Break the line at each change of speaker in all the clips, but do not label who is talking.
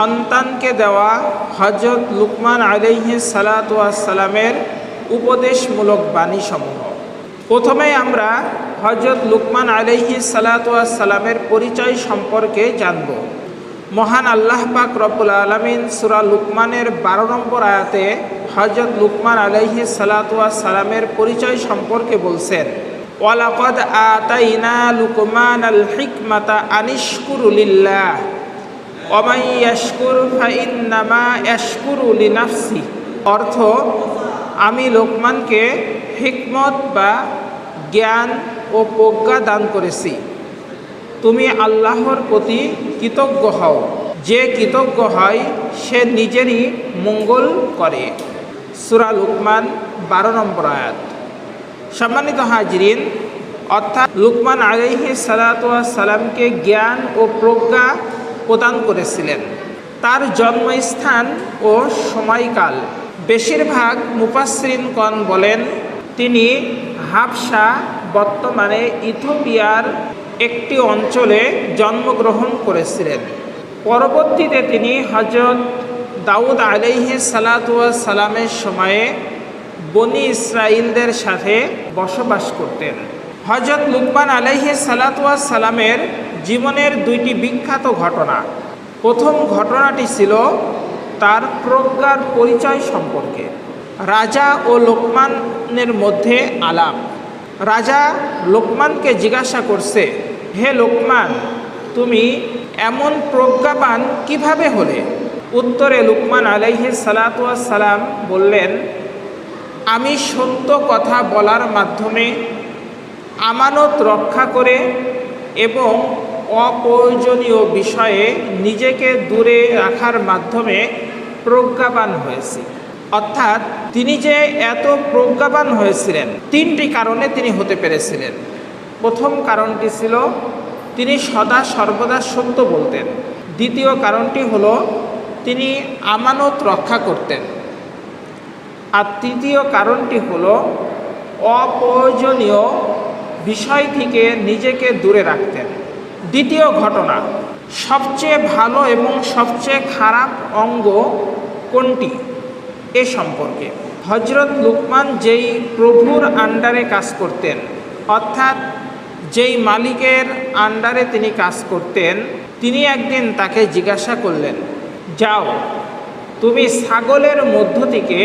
সন্তানকে দেওয়া হযরত লুকমান আলাইহিস সালাতু ওয়াস সালামের উপদেশমূলক বাণীসমূহ। প্রথমেই আমরা হযরত লুকমান আলাইহিস সালাতু ওয়াস সালামের পরিচয় সম্পর্কে জানব। মহান আল্লাহ পাক রব্বুল আলামিন সূরা লুকমানের 12 নম্বর আয়াতে হযরত লুকমান আলাইহিস সালাতু ওয়াস সালামের পরিচয় সম্পর্কে বলছেন, ওয়ালাকাদ আতাইনা লুকমানাল হিকমাতা আনিশকুরু লিল্লাহ ওয়া মান ইয়াশকুর ফাইন্নামা ইয়াশকুরু লিনাফসি। অর্থ, আমি লোকমানকে হিকমত বা জ্ঞান ও প্রজ্ঞা দান করেছি, তুমি আল্লাহর প্রতি কৃতজ্ঞ হও, যে কৃতজ্ঞ হয় সে নিজেরই মঙ্গল করে। সূরা লুকমান 12 নম্বর আয়াত। সম্মানিত হাজিরিন, অর্থাৎ লুকমান আলাইহিস সালাতু ওয়াস সালামকে জ্ঞান ও প্রজ্ঞা প্রদান করেছিলেন। তার জন্মস্থান ও সময়কাল বেশিরভাগ মুফাসসিরিনগণ বলেন তিনি হাবশা, বর্তমানে ইথিওপিয়ার একটি অঞ্চলে জন্মগ্রহণ করেছিলেন। পরবর্তীতে তিনি হযরত দাউদ আলাইহিস সালাতু ওয়াস সালামের সময়ে বনি ইসরাইলদের সাথে বসবাস করতেন। হযরত লুকমান আলাইহিস সালাতু ওয়াস সালামের জীবনের দুইটি বিখ্যাত ঘটনা। প্রথম ঘটনাটি ছিল তার প্রজ্ঞার পরিচয় সম্পর্কে। রাজা ও লোকমানের মধ্যে আলাপ। রাজা লোকমানকে জিজ্ঞাসা করছে, হে লোকমান, তুমি এমন প্রজ্ঞাবান কিভাবে হলে? উত্তরে লুকমান আলাইহিস সালাতু ওয়াস সালাম বললেন, আমি সত্য কথা বলার মাধ্যমে, আমানত রক্ষা করে এবং অপ্রয়োজনীয় বিষয়ে নিজেকে দূরে রাখার মাধ্যমে প্রজ্ঞাবান হয়েছি। অর্থাৎ তিনি যে এত প্রজ্ঞাবান হয়েছিলেন, তিনটি কারণে তিনি হতে পেরেছিলেন। প্রথম কারণটি ছিল তিনি সদা সর্বদা সত্য বলতেন। দ্বিতীয় কারণটি হলো তিনি আমানত রক্ষা করতেন। আর তৃতীয় কারণটি হলো অপ্রয়োজনীয় বিষয় থেকে নিজেকে দূরে রাখতেন। দ্বিতীয় ঘটনা, সবচেয়ে ভালো এবং সবচেয়ে খারাপ অঙ্গ কোনটি এ সম্পর্কে। হযরত লুকমান যেই প্রভুর আন্ডারে কাজ করতেন, অর্থাৎ যেই মালিকের আন্ডারে তিনি কাজ করতেন, তিনি একদিন তাকে জিজ্ঞাসা করলেন, যাও তুমি ছাগলের মধ্য থেকে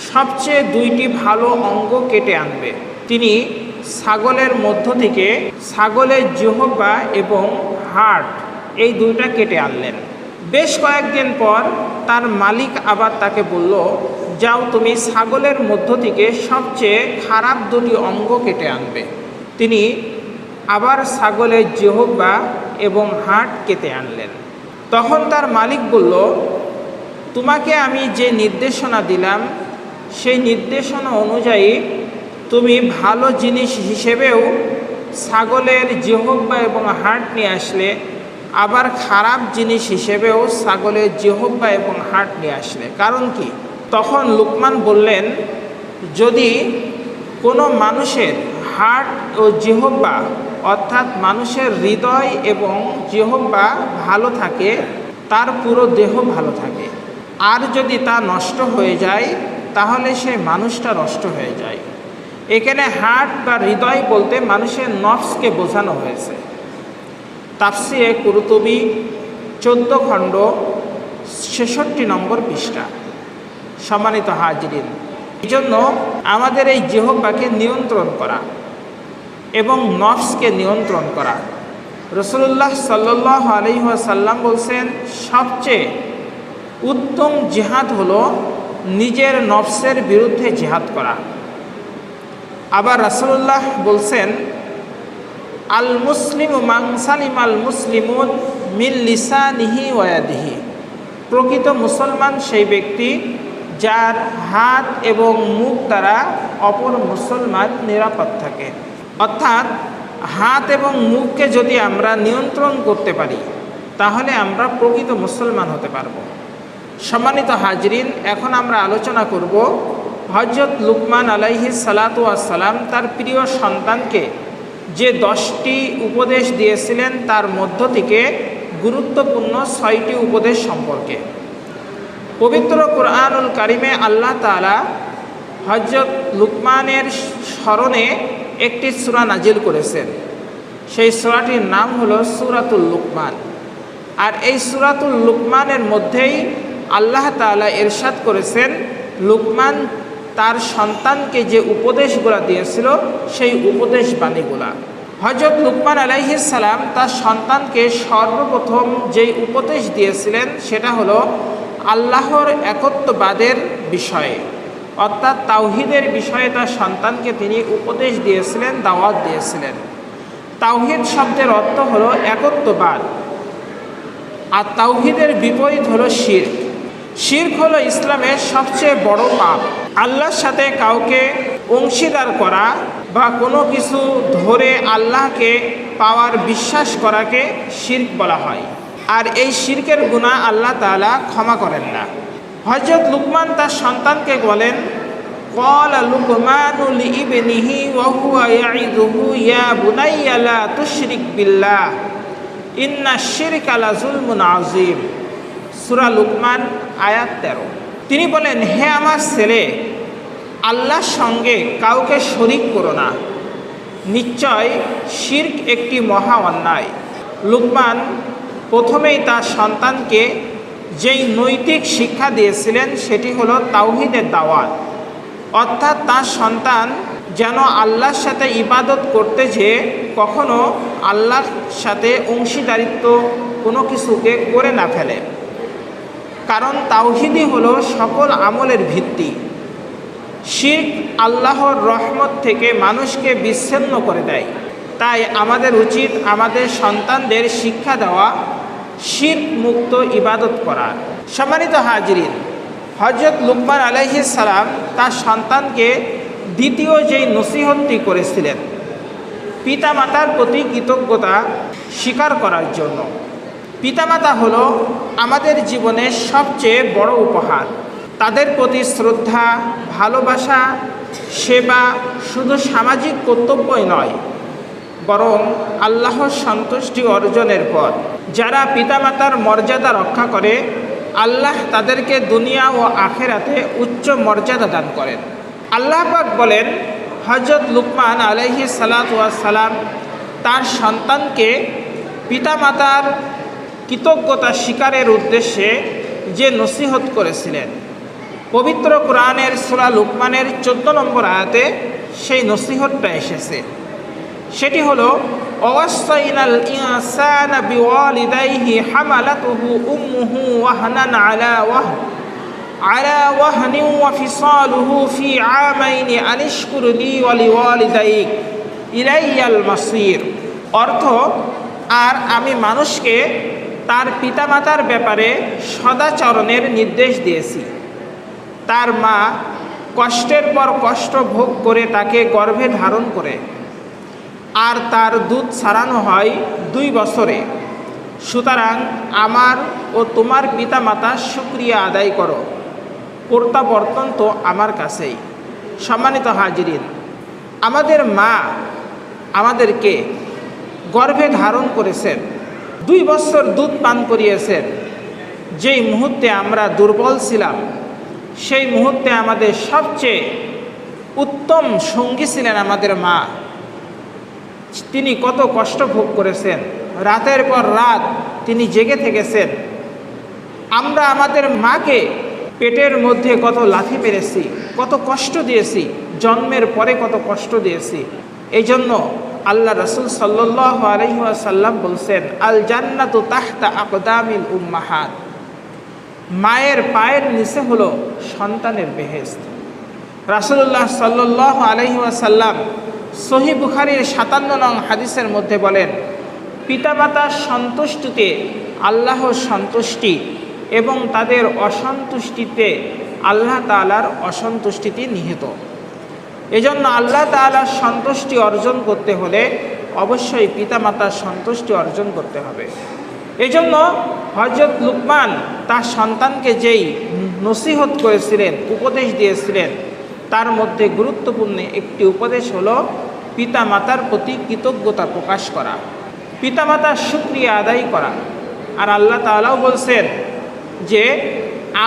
সবচেয়ে দুইটি ভালো অঙ্গ কেটে আনবে। তিনি ছাগলের মধ্য থেকে ছাগলের জিহ্বা এবং হাড় এই দুইটা কেটে আনলেন। বেশ কয়েকদিন পর তার মালিক আবার তাকে বলল, যাও তুমি ছাগলের মধ্য থেকে সবচেয়ে খারাপ দুটি অঙ্গ কেটে আনবে। তিনি আবার ছাগলের জিহ্বা এবং হাড় কেটে আনলেন। তখন তার মালিক বলল, তোমাকে আমি যে নির্দেশনা দিলাম সেই নির্দেশনা অনুযায়ী তুমি ভালো জিনিস হিসেবেও ছাগলের জিহ্বা এবং হাড় নিয়ে আসলে, আবার খারাপ জিনিস হিসেবেও ছাগলের জিহ্বা এবং হাড় নিয়ে আসলে। কারণ কি? তখন লুকমান বললেন, যদি কোনো মানুষের হাড় ও জিহ্বা, অর্থাৎ মানুষের হৃদয় এবং জিহ্বা ভালো থাকে, তার পুরো দেহ ভালো থাকে। আর যদি তা নষ্ট হয়ে যায় তাহলে সে মানুষটা নষ্ট হয়ে যায়। এখানে হার্ট বা হৃদয় বলতে মানুষের নফসকে বোঝানো হয়েছে। তাফসিরে কুরতুবী 14 খণ্ড 66 নম্বর পৃষ্ঠা। সম্মানিত হাজিরিন, এই জন্য আমাদের এই জিহ্বাকে নিয়ন্ত্রণ করা এবং নফসকে নিয়ন্ত্রণ করা। রাসূলুল্লাহ সাল্লাল্লাহু আলাইহি ওয়াসাল্লাম বলছেন, সবচেয়ে উত্তম জিহাদ হলো নিজের নফসের বিরুদ্ধে জিহাদ করা। আবার রাসূলুল্লাহ বলছেন, আল মুসলিমু মান সালিমাল মুসলিমুন মিন লিসানিহি ওয়া ইয়াদিহি। প্রকৃত মুসলমান সেই ব্যক্তি যার হাত এবং মুখ দ্বারা অপর মুসলমান নিরাপদ থাকে। অর্থাৎ হাত এবং মুখকে যদি আমরা নিয়ন্ত্রণ করতে পারি তাহলে আমরা প্রকৃত মুসলমান হতে পারব। সম্মানিত হাজরিন, এখন আমরা আলোচনা করব হযরত লুকমান আলাইহিস সালাতু ওয়াস সালাম তার প্রিয় সন্তানকে যে 10টি উপদেশ দিয়েছিলেন তার মধ্য থেকে গুরুত্বপূর্ণ 6টি উপদেশ সম্পর্কে। পবিত্র কোরআনুল কারিমে আল্লাহ তাআলা হযরত লুকমানের স্মরণে একটি সূরা নাজিল করেছেন। সেই সূরাটির নাম হলো সূরাতুল লুকমান। আর এই সূরাতুল লুকমানের মধ্যেই আল্লাহ তাআলা ইরশাদ করেছেন, লুকমান তার সন্তানকে যে উপদেশগুলো দিয়েছিল সেই উপদেশ বাণীগুলা। হযরত লুকমান আলাইহিস সালাম তার সন্তানকে সর্বপ্রথম যেই উপদেশ দিয়েছিলেন সেটা হলো আল্লাহর একত্ববাদের বিষয়ে, অর্থাৎ তাওহীদের বিষয়ে তার সন্তানকে তিনি উপদেশ দিয়েছিলেন, দাওয়াত দিয়েছিলেন। তাওহীদ শব্দের অর্থ হলো একত্ববাদ, আর তাওহীদের বিপরীত হলো শিরক। শিরক হলো ইসলামের সবচেয়ে বড় পাপ। আল্লাহর সাথে কাউকে অংশীদার করা বা কোনো কিছু ধরে আল্লাহকে পাওয়ার বিশ্বাস করাকে শিরক বলা হয়। আর এই শিরকের গুনাহ আল্লাহ তাআলা ক্ষমা করেন না। হযরত লুকমান তার সন্তানকে বলেন, ক্বালা লুকমানু লিইবনিহি ওয়া হুয়া ইয়াইযুহু ইয়া বুনাইয়া লা তুশরিক বিল্লাহ ইন্নাশ শিরকা লাযুলমুন আযীম। সূরা লুকমান আয়াত 13। তিনি বলেন, হে আমার ছেলে, আল্লাহর সঙ্গে কাউকে শরীক করো না, নিশ্চয় শিরক একটি মহা অন্যায়। লুকমান প্রথমেই তার সন্তানকে যেই নৈতিক শিক্ষা দিয়েছিলেন সেটি হলো তাওহীদের দাওয়াত, অর্থাৎ তার সন্তান যেন আল্লাহর সাথে ইবাদত করতে যেয়ে কখনো আল্লাহর সাথে অংশীদারিত্ব কোনো কিছুকে করে না ফেলে। কারণ তাওহীদই হলো সকল আমলের ভিত্তি। শিরক আল্লাহর রহমত থেকে মানুষকে বিচ্ছিন্ন করে দেয়। তাই আমাদের উচিত আমাদের সন্তানদের শিক্ষা দেওয়া শিরক মুক্ত ইবাদত করা। সম্মানিত হাজিরিন, হযরত লুকমান আলাইহিস সালাম তার সন্তানকে দ্বিতীয় যেই নসিহতটি করেছিলেন পিতামাতার প্রতি কৃতজ্ঞতা স্বীকার করার জন্য। পিতামাতা হলো আমাদের জীবনের সবচেয়ে বড় উপহার। তাদের প্রতি শ্রদ্ধা, ভালোবাসা, সেবা শুধু সামাজিক কর্তব্যই নয়, বরং আল্লাহর সন্তুষ্টি অর্জনের পথ। যারা পিতামাতার মর্যাদা রক্ষা করে, আল্লাহ তাদেরকে দুনিয়া ও আখিরাতে উচ্চ মর্যাদা দান করেন। আল্লাহ পাক বলেন, হযরত লুকমান আলাইহিস সালাতু ওয়াস সালাম তার সন্তানকে পিতামাতার কৃতজ্ঞতা স্বীকারের উদ্দেশ্যে যে নসিহত করেছিলেন, পবিত্র কোরআনের সূরা লুকমানের 14 নম্বর আয়াতে সেই নসিহতটা এসেছে। সেটি হলো, ওয়াসাইনাল ইনসানা বিওয়ালিদাইহি হামালাতুহু উম্মুহু ওয়াহনান আলা ওয়াহনিন ওয়া ফিসালুহু ফি আমাইনি আনিশকুর লি ওয়া লিওয়ালিদাইক ইলাইয়াল মাসির। অর্থ, আর আমি মানুষকে তার পিতামাতার ব্যাপারে সদাচরণের নির্দেশ দিয়েছি। তার মা কষ্টের পর কষ্ট ভোগ করে তাকে গর্ভে ধারণ করে, আর তার দুধ ছাড়ানো হয় 2 বছরে। সুতরাং আমার ও তোমার পিতামাতার শুকরিয়া আদায় করো, প্রত্যাবর্তন তো আমার কাছেই। সম্মানিত হাজিরিন, আমাদের মা আমাদেরকে গর্ভে ধারণ করেছেন, 2 বছর দুধ পান করিয়েছেন। যেই মুহূর্তে আমরা দুর্বল ছিলাম, সেই মুহূর্তে আমাদের সবচেয়ে উত্তম সঙ্গী ছিলেন আমাদের মা। তিনি কত কষ্ট ভোগ করেছেন, রাতের পর রাত তিনি জেগে থেকেছেন। আমরা আমাদের মাকে পেটের মধ্যে কত লাথি মেরেছি, কত কষ্ট দিয়েছি, জন্মের পরে কত কষ্ট দিয়েছি। এই জন্য আল্লাহ রাসূল সাল্লাল্লাহু আলাইহি ওয়াসাল্লাম বলছেন, আল জান্নাতু তাহতা আকদামিল উম্মাহাত। মায়ের পায়ের নিচে হলো সন্তানের বেহেশত। রাসূলুল্লাহ সাল্লাল্লাহু আলাইহি ওয়াসাল্লাম সহিহ বুখারীর 57 নং হাদিসের মধ্যে বলেন, পিতামাতার সন্তুষ্টিতে আল্লাহর সন্তুষ্টি এবং তাদের অসন্তুষ্টিতে আল্লাহ তাআলার অসন্তুষ্টিতে নিহিত। এজন্য আল্লাহ তাআলার সন্তুষ্টি অর্জন করতে হলে অবশ্যই পিতামাতার সন্তুষ্টি অর্জন করতে হবে। এজন্য হযরত লুকমান তার সন্তানকে যেই নসিহত করেছিলেন, উপদেশ দিয়েছিলেন, তার মধ্যে গুরুত্বপূর্ণ একটি উপদেশ হলো পিতামাতার প্রতি কৃতজ্ঞতা প্রকাশ করা, পিতামাতার শুকরিয়া আদায় করা। আর আল্লাহ তাআলাও বলছেন যে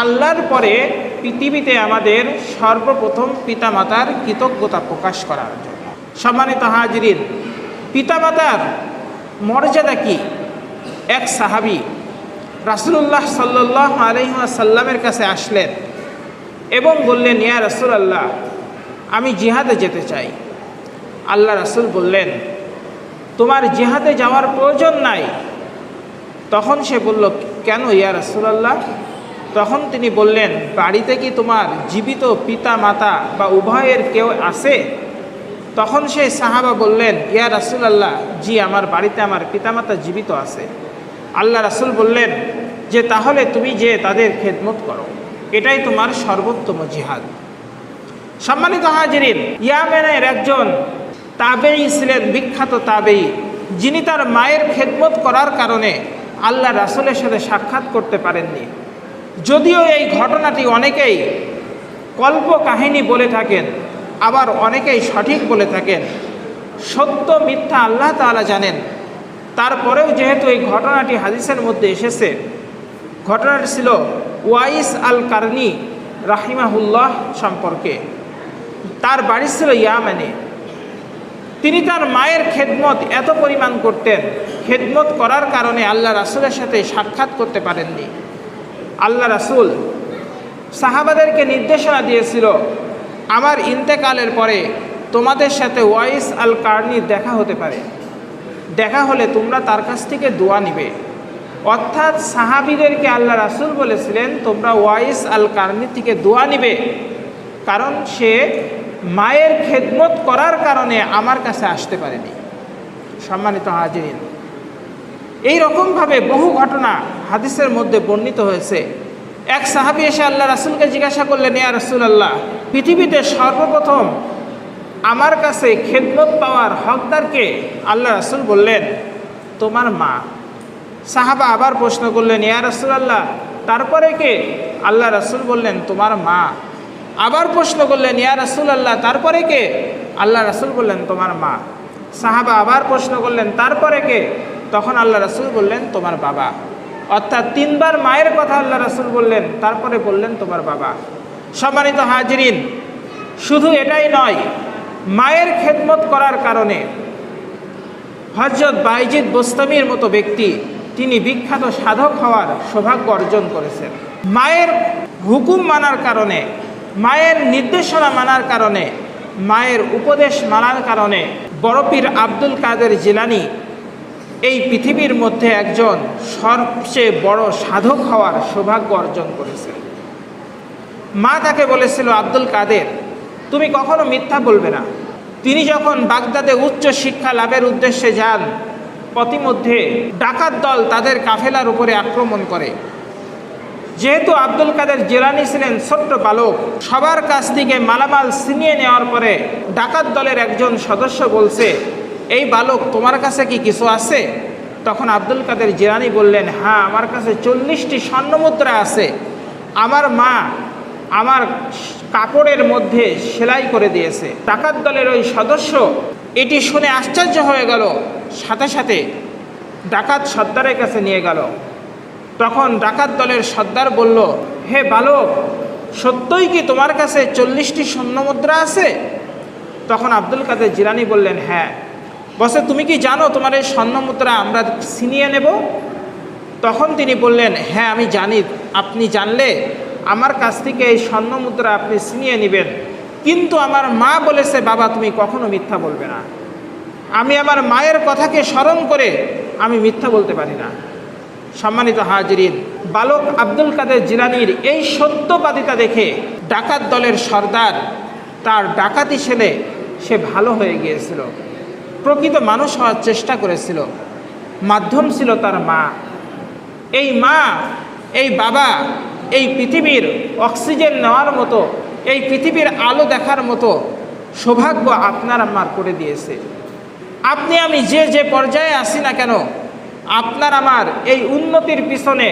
আল্লাহর পরে পৃথিবীতে আমাদের সর্বপ্রথম পিতামাতার কৃতজ্ঞতা প্রকাশ করার জন্য। সম্মানিত হাজিরিন, পিতামাতার মর্যাদা কি? এক সাহাবী রাসূলুল্লাহ সাল্লাল্লাহু আলাইহি ওয়াসাল্লামের কাছে আসলেন এবং বললেন, ইয়া রাসূলুল্লাহ, আমি জিহাদে যেতে চাই। আল্লাহ রাসূল বললেন, তোমার জিহাদে যাওয়ার প্রয়োজন নাই। তখন সে বলল, কেন ইয়া রাসূলুল্লাহ? তখন তিনি বললেন, বাড়িতে কি তোমার জীবিত পিতা মাতা বা উভয়ের কেউ আছে? তখন সেই সাহাবা বললেন, ইয়া রাসূলুল্লাহ, জি, আমার বাড়িতে আমার পিতামাতা জীবিত আছে। আল্লাহ রাসূল বললেন যে তাহলে তুমি যে তাদের খেদমত করো, এটাই তোমার সর্বোত্তম জিহাদ। সম্মানিত হাজিরিন, ইয়ামেনের একজন তাবেঈ ছিলেন, বিখ্যাত তাবেঈ, যিনি তার মায়ের খেদমত করার কারণে আল্লাহ রাসূলের সাথে সাক্ষাৎ করতে পারেননি। যদিও এই ঘটনাটি অনেকেই কল্প কাহিনী বলে থাকেন, আবার অনেকেই সঠিক বলে থাকেন। সত্য মিথ্যা আল্লাহ তাআলা জানেন। তারপরেও যেহেতু এই ঘটনাটি হাদিসের মধ্যে এসেছে, ঘটনাটি ছিল ওয়াইস আল কারনি রাহিমাহুল্লাহ সম্পর্কে। তার বাড়ি ছিল ইয়ামেনে। তিনি তার মায়ের খেদমত এত পরিমাণ করতেন, খেদমত করার কারণে আল্লাহ রাসূলের সাথে সাক্ষাৎ করতে পারেননি। আল্লাহ রাসূল সাহাবাদেরকে নির্দেশনা দিয়েছিল, আমার ইন্তেকালের পরে তোমাদের সাথে ওয়াইস আল কারনির দেখা হতে পারে, দেখা হলে তোমরা তার কাছ থেকে দোয়া নিবে। অর্থাৎ সাহাবীদেরকে আল্লাহ রাসূল বলেছিলেন, তোমরা ওয়াইস আল কারনি থেকে দোয়া নিবে, কারণ সে মায়ের খেদমত করার কারণে আমার কাছে আসতে পারেনি। সম্মানিত হাজিরিন, এই রকমভাবে বহু ঘটনা হাদিসের মধ্যে বর্ণিত হয়েছে। এক সাহাবী এসে আল্লাহ রাসূলকে জিজ্ঞাসা করলেন, ইয়া রাসূলুল্লাহ, পৃথিবীতে সর্বপ্রথম আমার কাছে খেদমত পাওয়ার হকদারকে? আল্লাহ রাসূল বললেন, তোমার মা। সাহাবা আবার প্রশ্ন করলেন, ইয়া রাসূলুল্লাহ, তারপরে কে? আল্লাহ রাসূল বললেন, তোমার মা। আবার প্রশ্ন করলেন, ইয়া রাসূলুল্লাহ, তারপরে কে? আল্লাহ রাসূল বললেন, তোমার মা। সাহাবা আবার প্রশ্ন করলেন, তারপরে কে? তখন আল্লাহ রাসূল বললেন, তোমার বাবা। অর্থাৎ তিনবার মায়ের কথা আল্লাহ রাসূল বললেন, তারপরে বললেন তোমার বাবা। সম্মানিত হাজিরিন, শুধু এটাই নয়, মায়ের খেদমত করার কারণে হযরত বাইজিদ বোস্তামির মতো ব্যক্তি, তিনি বিখ্যাত সাধক হওয়ার সৌভাগ্য অর্জন করেছেন। মায়ের হুকুম মানার কারণে, মায়ের নির্দেশনা মানার কারণে, মায়ের উপদেশ মানার কারণে বড় পীর আব্দুল কাদের জিলানী এই পৃথিবীর মধ্যে একজন সবচেয়ে বড় সাধক হওয়ার সৌভাগ্য অর্জন করেছেন। মা তাকে বলেছিল, আব্দুল কাদের, তুমি কখনো মিথ্যা বলবে না। তিনি যখন বাগদাদে উচ্চ শিক্ষা লাভের উদ্দেশ্যে যান, পথিমধ্যে ডাকাত দল তাদের কাফেলার উপরে আক্রমণ করে। যেহেতু আব্দুল কাদের জিলানী ছিলেন ছোট্ট বালক, সবার কাছ থেকে মালামাল ছিনিয়ে নেওয়ার পরে ডাকাত দলের একজন সদস্য বলছে, এই বালক, তোমার কাছে কি কিছু আছে? তখন আব্দুল কাদের জিলানী বললেন, হ্যাঁ, আমার কাছে 40টি স্বর্ণমুদ্রা আছে। আমার মা আমার কাপড়ের মধ্যে সেলাই করে দিয়েছে। ডাকাত দলের ওই সদস্য এটি শুনে আশ্চর্য হয়ে গেল, সাথে সাথে ডাকাত সর্দারের কাছে নিয়ে গেল। তখন ডাকাত দলের সর্দার বলল, হে বালক, সত্যই কি তোমার কাছে 40টি স্বর্ণমুদ্রা আছে? তখন আব্দুল কাদের জিলানী বললেন, হ্যাঁ। বসে, তুমি কি জানো তোমার এই স্বর্ণমুদ্রা আমরা ছিনিয়ে নেব? তখন তিনি বললেন, হ্যাঁ, আমি জানি। আপনি জানলে আমার কাছ থেকে এই স্বর্ণমুদ্রা আপনি ছিনিয়ে নেবেন, কিন্তু আমার মা বলেছে, বাবা, তুমি কখনো মিথ্যা বলবে না। আমি আমার মায়ের কথাকে স্মরণ করে আমি মিথ্যা বলতে পারি না। সম্মানিত হাজিরিন, বালক আব্দুল কাদের জিলানীর এই সত্যবাদিতা দেখে ডাকাত দলের সর্দার তার ডাকাতি ছেলে সে ভালো হয়ে গিয়েছিল, প্রকৃত মানুষ হওয়ার চেষ্টা করেছিল। মাধ্যম ছিল তার মা। এই মা, এই বাবা এই পৃথিবীর অক্সিজেন নেওয়ার মতো, এই পৃথিবীর আলো দেখার মতো সৌভাগ্য আপনার আমার করে দিয়েছে। আপনি আমি যে যে পর্যায়ে আসি না কেন, আপনার আমার এই উন্নতির পিছনে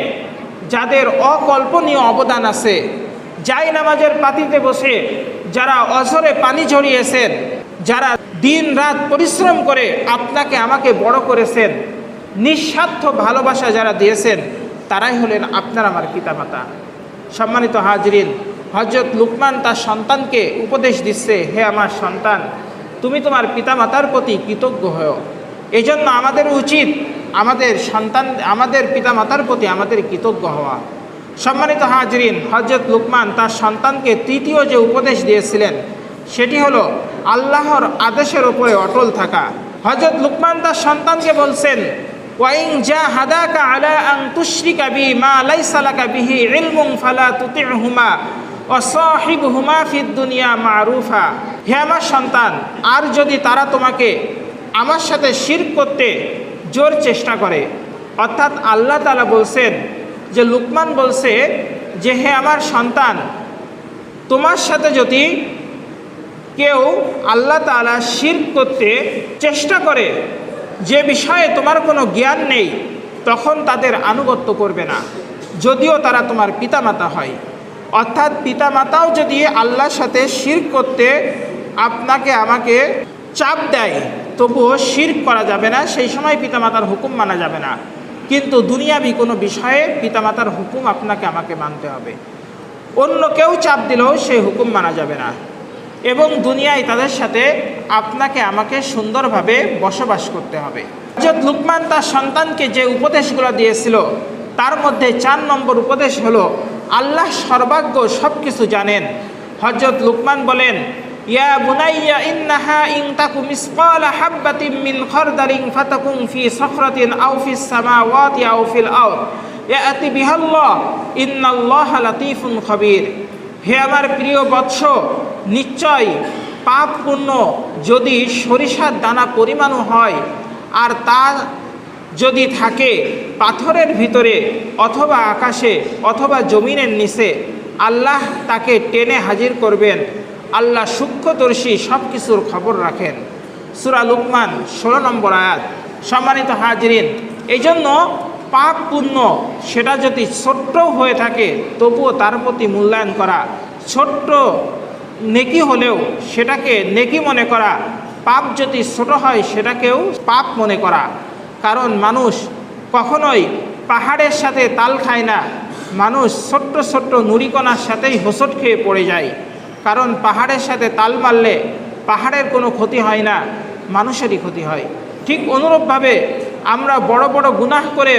যাদের অকল্পনীয় অবদান আছে, যাই নামাজের পাতিতে বসে যারা অঝরে পানি ঝরিয়েছেন, যারা দিন রাত পরিশ্রম করে আপনাকে আমাকে বড় করেছেন, নিঃস্বার্থ ভালোবাসা যারা দিয়েছেন তারাই হলেন আপনার আমার পিতামাতা। সম্মানিত হাজরিন, হযরত লুকমান তার সন্তানকে উপদেশ দিচ্ছে, হে আমার সন্তান, তুমি তোমার পিতামাতার প্রতি কৃতজ্ঞ হও। এই জন্য আমাদের উচিত আমাদের পিতামাতার প্রতি আমাদের কৃতজ্ঞ হওয়া। সম্মানিত হাজরিন, হযরত লুকমান তার সন্তানকে তৃতীয় যে উপদেশ দিয়েছিলেন সেটি হলো আল্লাহর আদেশের উপরে অটল থাকা। হযরত লুকমান তার সন্তানকে বলছেন, ওয়াইন জাহাদাকা আলা আন তুশরিকা বি মা লাইসা লাকা বিহি ইলমুন ফালা তুতি'হুমা ওয়া সাহিবহুমা ফিদ দুনিয়া মারুফা। হে আমার সন্তান, আর যদি তারা তোমাকে আমার সাথে শিরক করতে জোর চেষ্টা করে, অর্থাৎ আল্লাহ তাআলা বলছেন যে লুকমান বলছে যে হে আমার সন্তান, তোমার সাথে যদি কেউ আল্লাহ তাআলা শিরক করতে চেষ্টা করে যে বিষয়ে তোমার কোনো জ্ঞান নেই, তখন তাদের আনুগত্য করবে না, যদিও তারা তোমার পিতামাতা হয়। অর্থাৎ পিতামাতাও যদি আল্লাহর সাথে শিরক করতে আপনাকে আমাকে চাপ দেয়, তবুও শিরক করা যাবে না, সেই সময় পিতামাতার হুকুম মানা যাবে না। কিন্তু দুনিয়াবি কোনো বিষয়ে পিতামাতার হুকুম আপনাকে আমাকে মানতে হবে। অন্য কেউ চাপ দিলেও সেই হুকুম মানা যাবে না, এবং দুনিয়ায় তাদের সাথে আপনাকে আমাকে সুন্দরভাবে বসবাস করতে হবে। হযরত লুকমান তার সন্তানকে যে উপদেশগুলো দিয়েছিল তার মধ্যে 4 নম্বর উপদেশ হলো আল্লাহ সর্বাজ্ঞ, সব কিছু জানেন। হযরত লুকমান বলেন, ইয়া বুনাইয়া ইন্নাহা ইন তাকু মিসকালা হাববাতিন মিন খারদালিন ফাতাকুন ফি সখরাতিন আও ফিস সামাওয়াতি আও ফিল আরদ ইয়াতি বিহাল্লাহ ইন্নাল্লাহা লাতীফুন খবীর। হে আমার প্রিয় বৎস, নিশ্চয় পাপ পুণ্য যদি সরিষার দানা পরিমাণও হয়, আর তা যদি থাকে পাথরের ভিতরে অথবা আকাশে অথবা জমিনের নিচে, আল্লাহ তাকে টেনে হাজির করবেন। আল্লাহ সূক্ষ্মদর্শী, সব কিছুর খবর রাখেন। সূরা লুকমান 16 নম্বর আয়াত। সম্মানিত হাজিরিন, এই জন্য পাপ পুণ্য সেটা যদি ছোট্টও হয়ে থাকে তবুও তার প্রতি মূল্যায়ন করা, ছোট্ট নেকি হলেও সেটাকে নেকি মনে করা, পাপ যদি ছোট হয় সেটাকেও পাপ মনে করা। কারণ মানুষ কখনোই পাহাড়ের সাথে তাল খায় না, মানুষ ছোট্ট ছোট্ট নুড়িকণার সাথেই হোঁচট খেয়ে পড়ে যায়। কারণ পাহাড়ের সাথে তাল মারলে পাহাড়ের কোনো ক্ষতি হয় না, মানুষেরই ক্ষতি হয়। ঠিক অনুরূপভাবে আমরা বড় বড় গুনাহ করে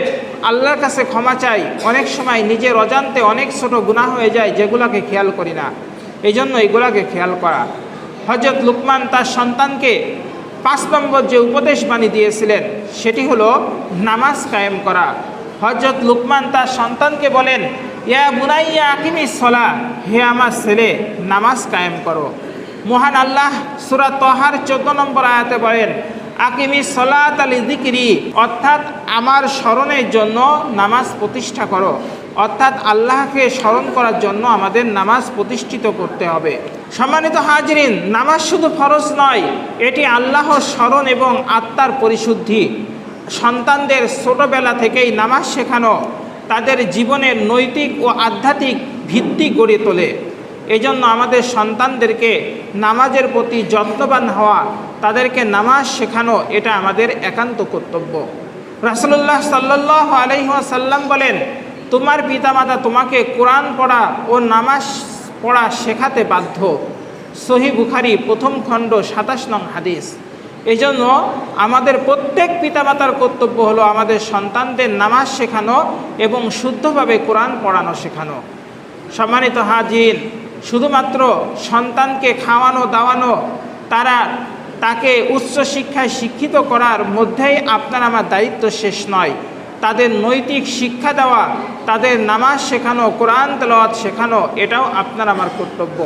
আল্লাহর কাছে ক্ষমা চাই, অনেক সময় নিজের অজান্তে অনেক ছোট গুনাহ হয়ে যায় যেগুলোকে খেয়াল করি না। এই জন্য এগুলাকে খেয়াল করা। হযরত লুকমান তার সন্তানকে 5 নম্বর যে উপদেশ বাণী দিয়েছিলেন সেটি হলো নামাজ কায়েম করা। হযরত লুকমান তার সন্তানকে বলেন, ইয়া বুনাইয়া আকিমিস সালাহ, হে আমার ছেলে, নামাজ কায়েম করো। মহান আল্লাহ সূরা তাহার 14 নম্বর আয়াতে বলেন, আকিমিস সালাত লিযিকরি, অর্থাৎ আমার স্মরণের জন্য নামাজ প্রতিষ্ঠা করো। অর্থাৎ আল্লাহকে স্মরণ করার জন্য আমাদের নামাজ প্রতিষ্ঠিত করতে হবে। সম্মানিত হাজরিন, নামাজ শুধু ফরজ নয়, এটি আল্লাহর স্মরণ এবং আত্মার পরিশুদ্ধি। সন্তানদের ছোটবেলা থেকেই নামাজ শেখানো তাদের জীবনের নৈতিক ও আধ্যাত্মিক ভিত্তি গড়ে তোলে। এজন্য আমাদের সন্তানদেরকে নামাজের প্রতি যত্নবান হওয়া, তাদেরকে নামাজ শেখানো, এটা আমাদের একান্ত কর্তব্য। রাসূলুল্লাহ সাল্লাল্লাহু আলাইহি ওয়াসাল্লাম বলেন, তোমার পিতামাতা তোমাকে কোরআন পড়া ও নামাজ পড়া শেখাতে বাধ্য। সহিহ বুখারী 1ম খণ্ড 27 নং হাদিস। এজন্য আমাদের প্রত্যেক পিতামাতার কর্তব্য হলো আমাদের সন্তানদের নামাজ শেখানো এবং শুদ্ধভাবে কোরআন পড়ানো শেখানো। সম্মানিত হাজির, শুধুমাত্র সন্তানকে খাওয়ানো দাওয়ানো, তাকে উচ্চ শিক্ষায় শিক্ষিত করার মধ্যেই আপনার আমার দায়িত্ব শেষ নয়। তাদের নৈতিক শিক্ষা দেওয়া, তাদের নামাজ শেখানো, কোরআন তেলাওয়াত শেখানো, এটাও আপনার আমার কর্তব্য।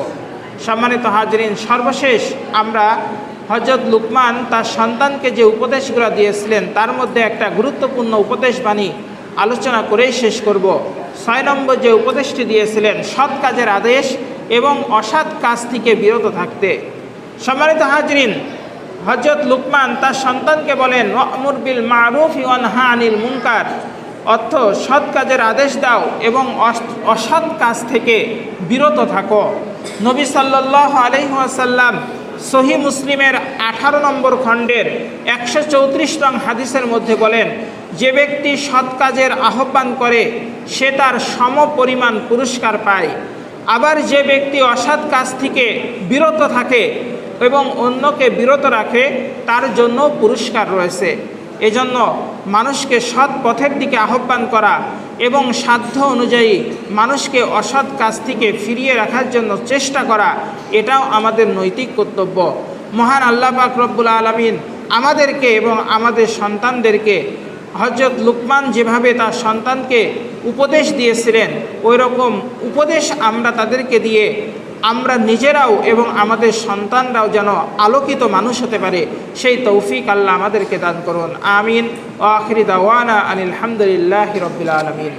সম্মানিত হাজরিন, সর্বশেষ আমরা হযরত লুকমান তার সন্তানকে যে উপদেশগুলো দিয়েছিলেন তার মধ্যে একটা গুরুত্বপূর্ণ উপদেশ বাণী আলোচনা করেই শেষ করব। 6 নম্বর যে উপদেশটি দিয়েছিলেন, সৎ কাজের আদেশ এবং অসৎ কাজ থেকে বিরত থাকতে। সম্মানিত হাজরিন, হযরত লুকমান তার সন্তানকে বলেন, ওয়া'মুর বিল মা'রুফ ওয়া নাহা আনিল মুনকার, অর্থ সৎ কাজের আদেশ দাও এবং অসৎ কাজ থেকে বিরত থাকো। নবী সাল্লাল্লাহু আলাইহি ওয়াসাল্লাম সহিহ মুসলিমের 18 নম্বর খণ্ডের 134 নং হাদিসের মধ্যে বলেন, যে ব্যক্তি সৎ কাজের আহ্বান করে সে তার সম পরিমাণ পুরস্কার পায়, আবার যে ব্যক্তি অসৎ কাজ থেকে বিরত থাকে এবং অন্যকে বিরত রাখে তার জন্য পুরস্কার রয়েছে। এজন্য মানুষকে সৎ পথের দিকে আহ্বান করা এবং সাধ্য অনুযায়ী মানুষকে অসৎ কাজ থেকে ফিরিয়ে রাখার জন্য চেষ্টা করা, এটাও আমাদের নৈতিক কর্তব্য। মহান আল্লাহ পাক রব্বুল আলামিন আমাদেরকে এবং আমাদের সন্তানদেরকে হযরত লুকমান যেভাবে তার সন্তানকে উপদেশ দিয়েছিলেন, ওই রকম উপদেশ আমরা তাদেরকে দিয়ে আমরা নিজেরাও এবং আমাদের সন্তানরাও যেন আলোকিত মানুষ হতে পারে, সেই তৌফিক আল্লাহ আমাদেরকে দান করুন। আমিন। ওয়া আখিরি দাওয়ানা আনিল হামদুলিল্লাহি রাব্বিল আলামিন।